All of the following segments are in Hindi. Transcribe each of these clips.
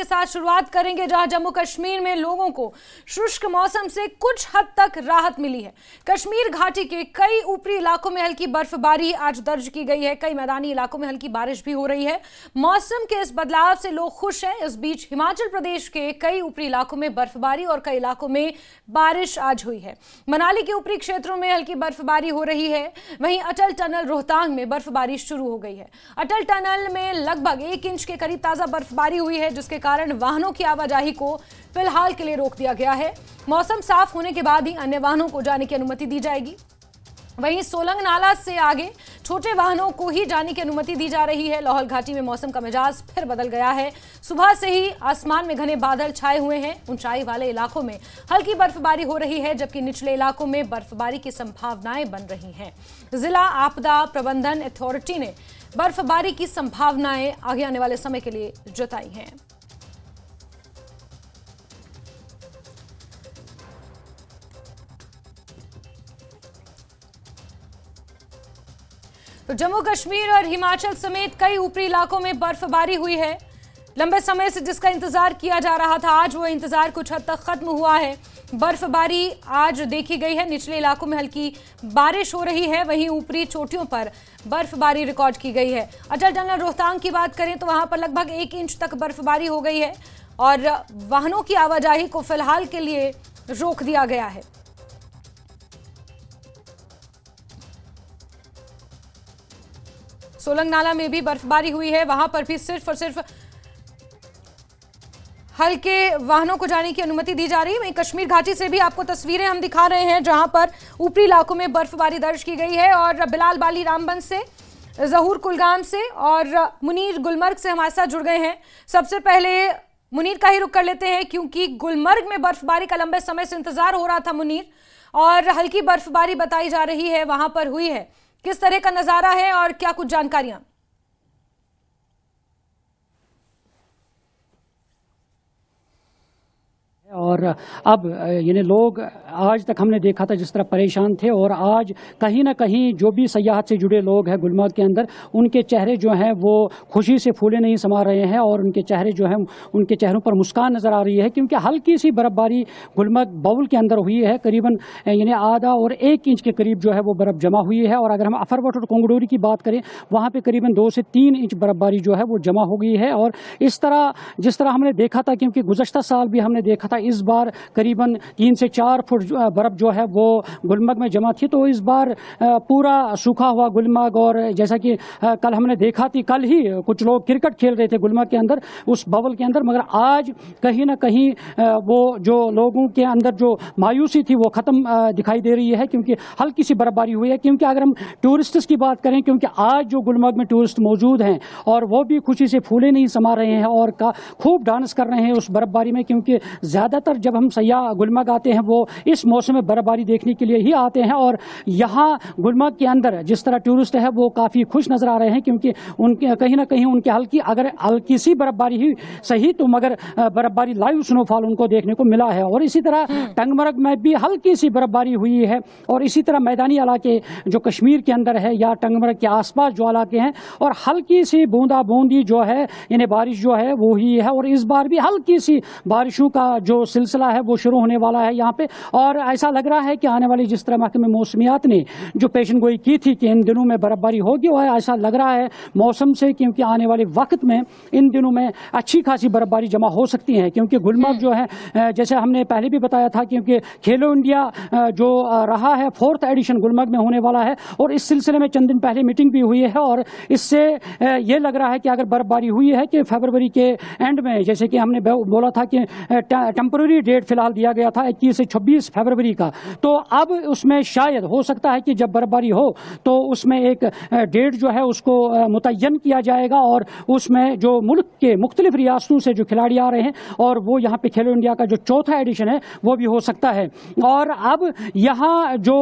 साथ शुरुआत करेंगे, जहां जम्मू कश्मीर में लोगों को शुष्क मौसम से कुछ हद तक राहत मिली है। कश्मीर घाटी के कई ऊपरी इलाकों में हल्की बर्फबारी आज दर्ज की गई है। कई मैदानी इलाकों में हल्की बारिश भी हो रही है। मौसम के इस बदलाव से लोग खुश हैं। इस बीच हिमाचल प्रदेश के कई ऊपरी इलाकों में बर्फबारी और कई इलाकों में बारिश आज हुई है। मनाली के ऊपरी क्षेत्रों में हल्की बर्फबारी हो रही है। वहीं अटल टनल रोहतांग में बर्फबारी शुरू हो गई है। अटल टनल में लगभग 1 इंच के करीब ताजा बर्फबारी हुई है, जिसके कारण वाहनों की आवाजाही को फिलहाल के लिए रोक दिया गया है। मौसम साफ होने के बाद ही अन्य वाहनों को जाने की अनुमति दी जाएगी। वहीं सोलंग नाला से आगे छोटे वाहनों को ही जाने की अनुमति दी जा रही है। लाहौल घाटी में मौसम का मिजाज फिर बदल गया है। सुबह से ही आसमान में घने बादल छाए हुए हैं। ऊंचाई वाले इलाकों में हल्की बर्फबारी हो रही है, जबकि निचले इलाकों में बर्फबारी की संभावनाएं बन रही हैं। जिला आपदा प्रबंधन अथॉरिटी ने बर्फबारी की संभावनाएं आगे आने वाले समय के लिए जताई हैं। तो जम्मू कश्मीर और हिमाचल समेत कई ऊपरी इलाकों में बर्फबारी हुई है। लंबे समय से जिसका इंतजार किया जा रहा था, आज वो इंतजार कुछ हद तक खत्म हुआ है। बर्फबारी आज देखी गई है। निचले इलाकों में हल्की बारिश हो रही है, वहीं ऊपरी चोटियों पर बर्फबारी रिकॉर्ड की गई है। अटल टनल रोहतांग की बात करें तो वहां पर लगभग 1 इंच तक बर्फबारी हो गई है और वाहनों की आवाजाही को फिलहाल के लिए रोक दिया गया है। सोलंग नाला में भी बर्फबारी हुई है। वहां पर भी सिर्फ और सिर्फ हल्के वाहनों को जाने की अनुमति दी जा रही है। वहीं कश्मीर घाटी से भी आपको तस्वीरें हम दिखा रहे हैं, जहां पर ऊपरी इलाकों में बर्फबारी दर्ज की गई है। और बिलाल बाली रामबन से, जहूर कुलगाम से और मुनीर गुलमर्ग से हमारे साथ जुड़ गए हैं। सबसे पहले मुनीर का ही रुख कर लेते हैं, क्योंकि गुलमर्ग में बर्फबारी का लंबे समय से इंतजार हो रहा था मुनीर, और हल्की बर्फबारी बताई जा रही है वहां पर हुई है। किस तरह का नजारा है और क्या कुछ जानकारियां? और अब यानी लोग आज तक हमने देखा था जिस तरह परेशान थे, और आज कहीं ना कहीं जो भी सयाहत से जुड़े लोग हैं गुलमर्ग के अंदर, उनके चेहरे जो हैं वो खुशी से फूले नहीं समा रहे हैं, और उनके चेहरे जो हैं उनके चेहरों पर मुस्कान नज़र आ रही है, क्योंकि हल्की सी बर्फबारी गुलमर्ग बाउल के अंदर हुई है। करीबन यानी आधा और 1 इंच के करीब जो है वो बर्फ़ जमा हुई है। और अगर हम अफरवट और कोंगडोरी की बात करें, वहाँ पर करीबन 2 से 3 इंच बर्फबारी जो है वो जमा हो गई है। और इस तरह जिस तरह हमने देखा था, क्योंकि गुज़श्ता साल भी हमने देखा था, इस बार करीबन 3 से 4 फुट बर्फ जो है वो गुलमर्ग में जमा थी। तो इस बार पूरा सूखा हुआ गुलमर्ग, और जैसा कि कल हमने देखा थी, कल ही कुछ लोग क्रिकेट खेल रहे थे गुलमर्ग के अंदर, उस बबल के अंदर, मगर आज कहीं ना कहीं वो जो लोगों के अंदर जो मायूसी थी वो खत्म दिखाई दे रही है, क्योंकि हल्की सी बर्फबारी हुई है। क्योंकि अगर हम टूरिस्ट्स की बात करें, क्योंकि आज जो गुलमर्ग में टूरिस्ट मौजूद हैं और वो भी खुशी से फूले नहीं समा रहे हैं और खूब डांस कर रहे हैं उस बर्फबारी में, क्योंकि ज़्यादातर जब हम सयाह गुलमर्ग आते हैं वो इस मौसम में बर्फबारी देखने के लिए ही आते हैं। और यहाँ गुलमर्ग के अंदर जिस तरह टूरिस्ट है वो काफ़ी खुश नज़र आ रहे हैं, क्योंकि उनके कहीं ना कहीं उनके अगर हल्की सी बर्फबारी ही सही, तो मगर बर्फबारी लाइव स्नोफॉल उनको देखने को मिला है। और इसी तरह टंगमर्ग में भी हल्की सी बर्फबारी हुई है। और इसी तरह मैदानी इलाके जो कश्मीर के अंदर है या टंगमर्ग के आसपास जो इलाके हैं, और हल्की सी बूंदा बूंदी जो है यानी बारिश जो है वो ही है। और इस बार भी हल्की सी बारिशों का जो सिलसिला है वो शुरू होने वाला है यहाँ पे। और ऐसा लग रहा है कि आने वाली जिस तरह महकमे मौसमियात ने जो पेशन गोई की थी कि इन दिनों में बर्फबारी होगी, वो ऐसा लग रहा है मौसम से, क्योंकि आने वाले वक्त में इन दिनों में अच्छी खासी बर्फबारी जमा हो सकती है। क्योंकि गुलमर्ग जो है, जैसे हमने पहले भी बताया था, क्योंकि खेलो इंडिया जो रहा है 4th एडिशन गुलमर्ग में होने वाला है, और इस सिलसिले में चंद दिन पहले मीटिंग भी हुई है। और इससे ये लग रहा है कि अगर बर्फबारी हुई है कि फरवरी के एंड में, जैसे कि हमने बोला था कि टेम्पररी डेट फिलहाल दिया गया था 21 से 26 फरवरी का, तो अब उसमें शायद हो सकता है कि जब बर्फबारी हो तो उसमें एक डेट जो है उसको मुतय्यन किया जाएगा, और उसमें जो मुल्क के मुख्तलिफ रियासतों से जो खिलाड़ी आ रहे हैं और वो यहाँ पे खेलो इंडिया का जो 4था एडिशन है वो भी हो सकता है। और अब यहाँ जो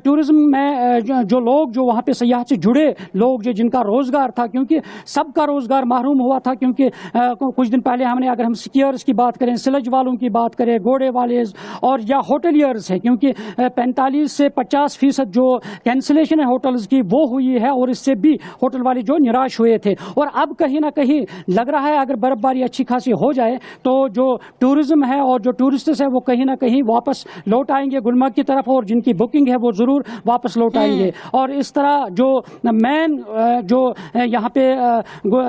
टूरिज्म में जो लोग जो वहाँ पे सयाहत से जुड़े लोग जो जिनका रोजगार था, क्योंकि सबका रोजगार महरूम हुआ था, क्योंकि कुछ दिन पहले हमने, अगर हम स्कीयर्स की बात करें, स्लज वालों की बात बात करें, घोड़े वाले और या होटलियर्स है, क्योंकि 45 से 50% जो कैंसिलेशन है होटल्स की वो हुई है और इससे भी होटल वाले जो निराश हुए थे। और अब कहीं ना कहीं लग रहा है अगर बर्फबारी अच्छी खासी हो जाए तो जो टूरिज्म है और जो टूरिस्ट्स है वो कहीं ना कहीं वापस लौट आएंगे गुलमर्ग की तरफ, और जिनकी बुकिंग है वो जरूर वापस लौट आएंगे। और इस तरह जो मेन जो यहाँ पे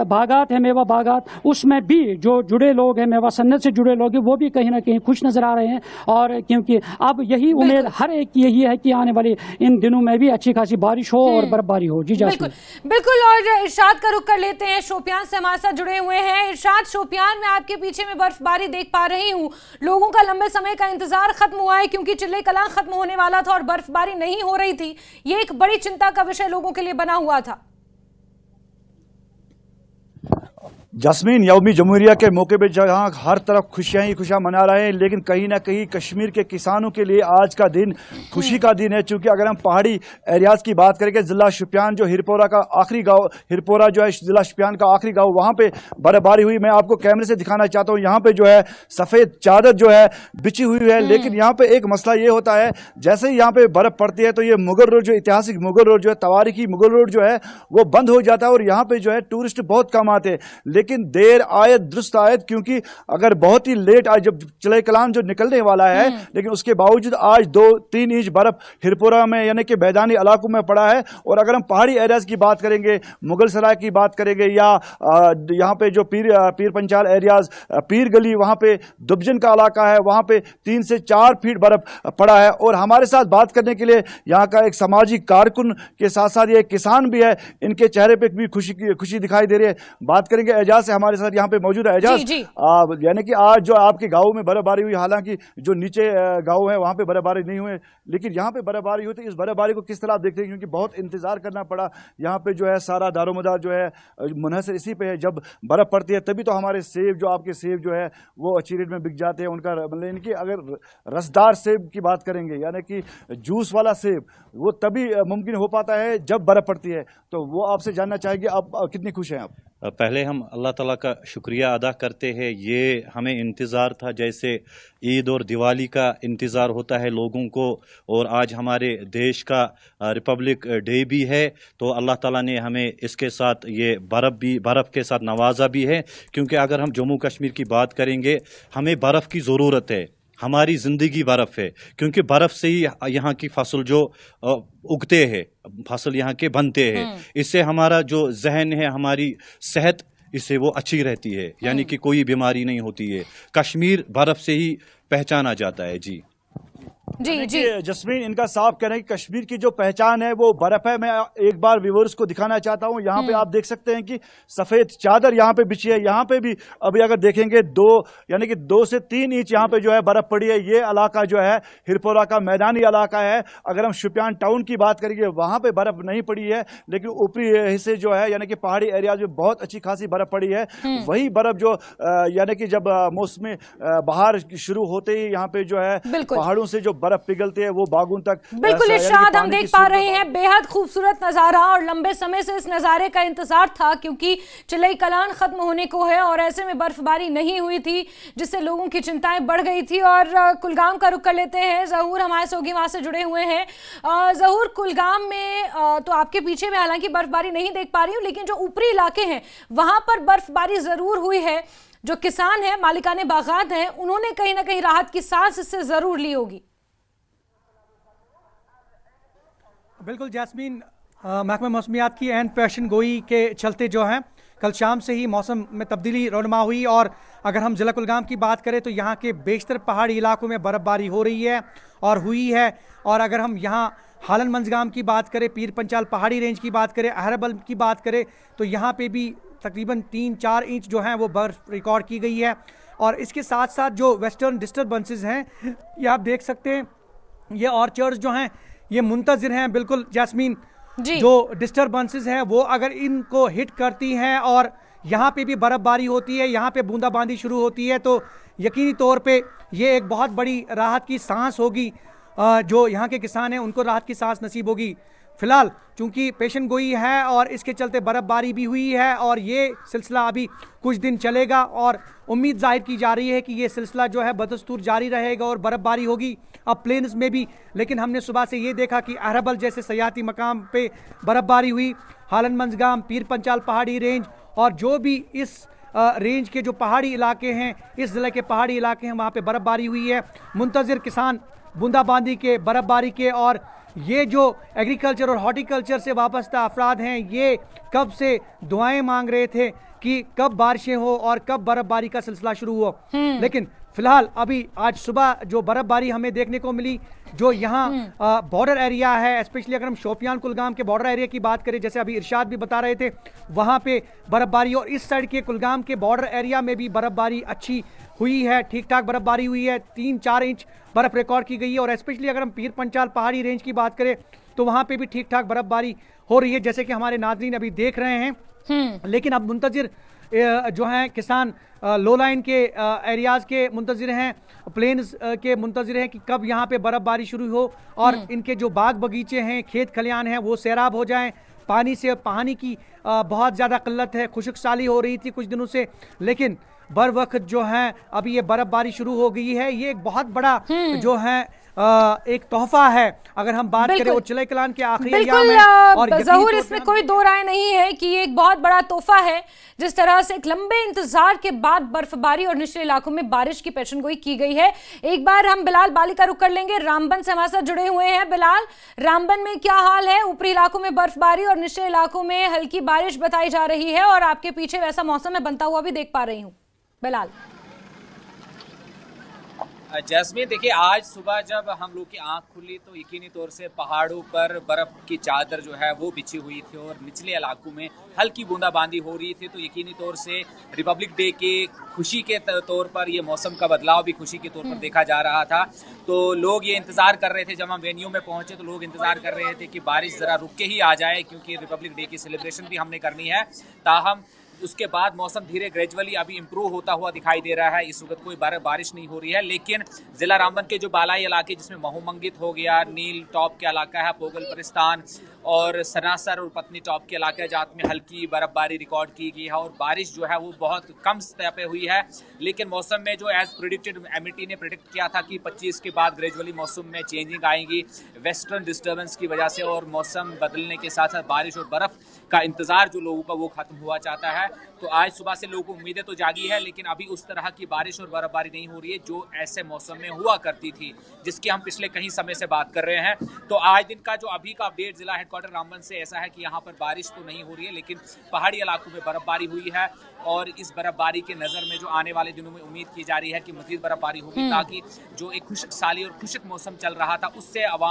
बागात है, मेवा बागात, उसमें भी जो जुड़े लोग हैं, मेवा सन्नत से जुड़े लोग हैं, वो भी कहीं ना कहीं खुश नजर आ रहे हैं। और क्योंकि अब यही उम्मीद हर एक की यही है कि आने वाले इन दिनों में भी अच्छी खासी बारिश हो और बर्फबारी हो। जी बिल्कुल बिल्कुल। और इरशाद का रुख कर लेते हैं, शोपियान से हमारे साथ जुड़े हुए हैं। इरशाद, शोपियान में आपके पीछे में बर्फबारी देख पा रही हूँ, लोगों का लंबे समय का इंतजार खत्म हुआ है क्योंकि चिल्ले कलां खत्म होने वाला था और बर्फबारी नहीं हो रही थी। ये एक बड़ी चिंता का विषय लोगों के लिए बना हुआ था। जस्मीन, यौमी जमहूरिया के मौके पर जहां हर तरफ खुशियां ही खुशियां मना रहे हैं, लेकिन कहीं ना कहीं कश्मीर के किसानों के लिए आज का दिन खुशी का दिन है। चूंकि अगर हम पहाड़ी एरियाज की बात करें, जिला शोपियान जो हिरपोरा का आखिरी गांव, हिरपोरा जो है जिला शोपियान का आखिरी गांव, वहां पे बर्फबारी हुई। मैं आपको कैमरे से दिखाना चाहता हूं, यहाँ पे जो है सफेद चादर जो है बिछी हुई है। लेकिन यहाँ पे एक मसला ये होता है, जैसे ही यहाँ पे बर्फ पड़ती है तो ये मुगल रोड, जो ऐतिहासिक मुगल रोड जो है, तवारीखी मुगल रोड जो है, वो बंद हो जाता है और यहाँ पे जो है टूरिस्ट बहुत कम आते हैं। लेकिन देर आयत दुरुस्त आयत, क्योंकि अगर बहुत ही लेट आए, जब चिल्ले कलां जो निकलने वाला है, लेकिन उसके बावजूद आज 2-3 इंच बर्फ हिरपोरा में यानी कि मैदानी इलाकों में पड़ा है। और अगर हम पहाड़ी एरियाज की बात करेंगे, मुगल सराय की बात करेंगे, या यहाँ पे जो पीर पंचाल एरियाज, पीर गली, वहां पे दुबजन का इलाका है, वहां पे 3 से 4 फीट बर्फ पड़ा है। और हमारे साथ बात करने के लिए यहाँ का एक सामाजिक कारकुन के साथ साथ ये किसान भी है, इनके चेहरे पे भी खुशी दिखाई दे रही है। बात करेंगे एजाज से, हमारे साथ यहाँ पे मौजूद है। एजाज, यानी कि आज जो आपके गांव में बर्फबारी हुई, हालांकि जो नीचे गांव है वहां पे बर्फबारी नहीं हुई, लेकिन यहाँ पे बर्फबारी हुई, तो इस बर्फबारी को किस तरह आप देखते हैं? क्योंकि बहुत इंतजार करना पड़ा। यहाँ पे जो है सारा दारोमदार जो है मुनहसर इसी पे है। जब बर्फ पड़ती है तभी तो हमारे सेब, जो आपके सेब जो है वो अच्छी रेट में बिक जाते हैं। उनका मतलब इनकी अगर रसदार सेब की बात करेंगे, यानी कि जूस वाला सेब, वो तभी मुमकिन हो पाता है जब बर्फ पड़ती है। तो वो आपसे जानना चाहेंगे, आप कितनी खुश हैं आप? पहले हम अल्लाह ताला का शुक्रिया अदा करते हैं। ये हमें इंतज़ार था, जैसे ईद और दिवाली का इंतज़ार होता है लोगों को, और आज हमारे देश का रिपब्लिक डे भी है। तो अल्लाह ताला ने हमें इसके साथ ये बर्फ़ के साथ नवाजा भी है। क्योंकि अगर हम जम्मू कश्मीर की बात करेंगे, हमें बर्फ़ की ज़रूरत है, हमारी ज़िंदगी बर्फ़ है। क्योंकि बर्फ़ से ही यहाँ की फसल जो उगते हैं, फसल यहाँ के बनते हैं, इससे हमारा जो जहन है, हमारी सेहत, इससे वो अच्छी रहती है, यानी कि कोई बीमारी नहीं होती है। कश्मीर बर्फ़ से ही पहचाना जाता है। जी जी जस्मीन, इनका साफ कहना है कि कश्मीर की जो पहचान है वो बर्फ है। मैं एक बार व्यूअर्स को दिखाना चाहता हूं, यहाँ पे आप देख सकते हैं कि सफेद चादर यहाँ पे बिछी है। यहाँ पे भी अभी अगर देखेंगे 2 से 3 इंच यहाँ पे जो है बर्फ पड़ी है। ये इलाका जो है हिरपोरा का मैदानी इलाका है। अगर हम शोपियान टाउन की बात करेंगे, वहां पे बर्फ नहीं पड़ी है, लेकिन ऊपरी हिस्से जो है यानी कि पहाड़ी एरिया में बहुत अच्छी खासी बर्फ पड़ी है। वही बर्फ जो यानी कि जब मौसम बहार शुरू होते ही यहाँ पे जो है पहाड़ों से जो बर्फ पिघलती है वो बागों तक। बिल्कुल इरशाद, हम देख पा रहे हैं बेहद खूबसूरत नजारा, और लंबे समय से इस नजारे का इंतजार था क्योंकि चिल्ले कलां खत्म होने को है और ऐसे में बर्फबारी नहीं हुई थी, जिससे लोगों की चिंताएं बढ़ गई थी। और कुलगाम का रुख कर लेते हैं, जहूर हमारे सोगी वहां से जुड़े हुए हैं। जहूर, कुलगाम में तो आपके पीछे में हालांकि बर्फबारी नहीं देख पा रही हूँ, लेकिन जो ऊपरी इलाके हैं वहां पर बर्फबारी जरूर हुई है। जो किसान है, मालिकाने बागात हैं, उन्होंने कहीं ना कहीं राहत की सांस इससे जरूर ली होगी। बिल्कुल जैस्मीन, महकमा मौसमियात की एन पेशन गोई के चलते जो है कल शाम से ही मौसम में तब्दीली रोनमा हुई। और अगर हम ज़िला कुलगाम की बात करें तो यहाँ के बेशतर पहाड़ी इलाकों में बर्फ़बारी हो रही है और हुई है। और अगर हम यहाँ हालन मंजगाम की बात करें, पीर पंचाल पहाड़ी रेंज की बात करें, अहरबल की बात करें, तो यहाँ पे भी तकरीबन 3-4 इंच जो हैं वो बर्फ़ रिकॉर्ड की गई है। और इसके साथ साथ जो वेस्टर्न डिस्टर्बेंसेस हैं, ये आप देख सकते हैं, ये ऑर्चर्ड्स जो हैं ये मुंतज़िर हैं। बिल्कुल जैस्मीन, जो डिस्टर्बेंसेस हैं वो अगर इनको हिट करती हैं और यहाँ पे भी बर्फबारी होती है, यहाँ पे बूंदाबांदी शुरू होती है, तो यकीनी तौर पे ये एक बहुत बड़ी राहत की सांस होगी। जो यहाँ के किसान हैं उनको राहत की सांस नसीब होगी। फिलहाल चूंकि पेशन गोई है और इसके चलते बर्फबारी भी हुई है और ये सिलसिला अभी कुछ दिन चलेगा और उम्मीद जाहिर की जा रही है कि ये सिलसिला जो है बदस्तूर जारी रहेगा और बर्फबारी होगी अब प्लेन्स में भी। लेकिन हमने सुबह से ये देखा कि अहरबल जैसे सयाहती मकाम पे बर्फबारी हुई, हालन मंजगाम, पीर पंचाल पहाड़ी रेंज और जो भी इस रेंज के जो पहाड़ी इलाके हैं, इस ज़िले के पहाड़ी इलाके हैं, वहाँ पे बर्फबारी हुई है। मुंतज़िर किसान बूंदाबांदी के, बर्फबारी के और ये जो एग्रीकल्चर और हॉर्टिकल्चर से वाबस्ता अफराद हैं, ये कब से दुआएं मांग रहे थे कि कब बारिशें हो और कब बर्फबारी का सिलसिला शुरू हो। लेकिन फिलहाल अभी आज सुबह जो बर्फबारी हमें देखने को मिली, जो यहाँ बॉर्डर एरिया है, स्पेशली अगर हम शोपियान कुलगाम के बॉर्डर एरिया की बात करें, जैसे अभी इरशाद भी बता रहे थे, वहाँ पे बर्फबारी और इस साइड के कुलगाम के बॉर्डर एरिया में भी बर्फबारी अच्छी हुई है, ठीक ठाक बर्फबारी हुई है, 3-4 इंच बर्फ रिकॉर्ड की गई है। और स्पेशली अगर हम पीर पंचाल पहाड़ी रेंज की बात करें तो वहाँ पे भी ठीक ठाक बर्फबारी हो रही है, जैसे कि हमारे नाज़रीन अभी देख रहे हैं। लेकिन अब मुंतज़िर जो हैं किसान लो लाइन के एरियाज़ के मुंतज़िर हैं, प्लेन्स के मुंतज़िर हैं कि कब यहाँ पे बर्फबारी शुरू हो और इनके जो बाग बगीचे हैं, खेत खलियान हैं, वो सैराब हो जाएं। पानी की बहुत ज़्यादा किल्लत है, खुशक साली हो रही थी कुछ दिनों से, लेकिन बर वक्त जो है अभी ये बर्फबारी शुरू हो गई है। ये एक बहुत बड़ा जो है एक तोहफा है अगर हम बात करें उच्चले कलान के आखिरी अय्याम में। और ज़हूर, इसमें कोई दो राय नहीं है कि ये एक बहुत बड़ा तोहफा है, जिस तरह से एक लंबे इंतजार के बाद बर्फबारी और निचले इलाकों में बारिश की पेशेनगोई की गई है। एक बार हम बिलाल बाली का रुख कर लेंगे, रामबन से हमारे साथ जुड़े हुए हैं। बिलाल, रामबन में क्या हाल है? ऊपरी इलाकों में बर्फबारी और निचले इलाकों में हल्की बारिश बताई जा रही है और आपके पीछे वैसा मौसम मैं बनता हुआ भी देख पा रही हूँ। बिलाल। जैस्मीन, देखिए आज सुबह जब हम लोग की आंख खुली तो यकीनी तौर से पहाड़ों पर बर्फ की चादर जो है वो बिछी हुई थी और निचले इलाकों में हल्की बूंदाबांदी हो रही थी। तो यकीनी तौर से रिपब्लिक डे के खुशी के तौर पर ये मौसम का बदलाव भी खुशी के तौर पर देखा जा रहा था। तो लोग ये इंतजार कर रहे थे, जब हम वेन्यू में पहुंचे तो लोग इंतजार कर रहे थे कि बारिश जरा रुक के ही आ जाए, क्योंकि रिपब्लिक डे की सेलिब्रेशन भी हमने करनी है। ताहम उसके बाद मौसम धीरे ग्रेजुअली अभी इम्प्रूव होता हुआ दिखाई दे रहा है। इस वक्त कोई बारिश नहीं हो रही है, लेकिन जिला रामबन के जो बालाई इलाके जिसमें महूमंगित हो गया, नील टॉप के इलाका है, पोगल परिस्तान और सनासर और पत्नी टॉप के इलाका है, जहाँ में हल्की बर्फबारी रिकॉर्ड की गई है और बारिश जो है वो बहुत कम सतह पे हुई है। लेकिन मौसम में जो एज प्रिडिक्टेड एमिटी ने प्रिडिक्ट किया था कि 25 के बाद ग्रेजुअली मौसम में चेंजिंग आएगी वेस्टर्न डिस्टर्बेंस की वजह से, और मौसम बदलने के साथ साथ बारिश और बर्फ का इंतजार जो लोगों का वो खत्म हुआ चाहता है। तो आज सुबह से लोगों को उम्मीदें तो जागी है, लेकिन अभी उस तरह की बारिश और बर्फबारी नहीं हो रही है जो ऐसे मौसम में हुआ करती थी, जिसकी हम पिछले कई समय से बात कर रहे हैं। तो आज दिन का जो अभी का अपडेट जिला हेडक्वार्टर रामबन से ऐसा है कि यहाँ पर बारिश तो नहीं हो रही है, लेकिन पहाड़ी इलाकों में बर्फबारी हुई है और इस बर्फबारी के नज़र में जो आने वाले दिनों में उम्मीद की जा रही है कि मजीद बर्फबारी होगी, ताकि जो एक खुशक साली और खुशक मौसम चल रहा था उससे अवाम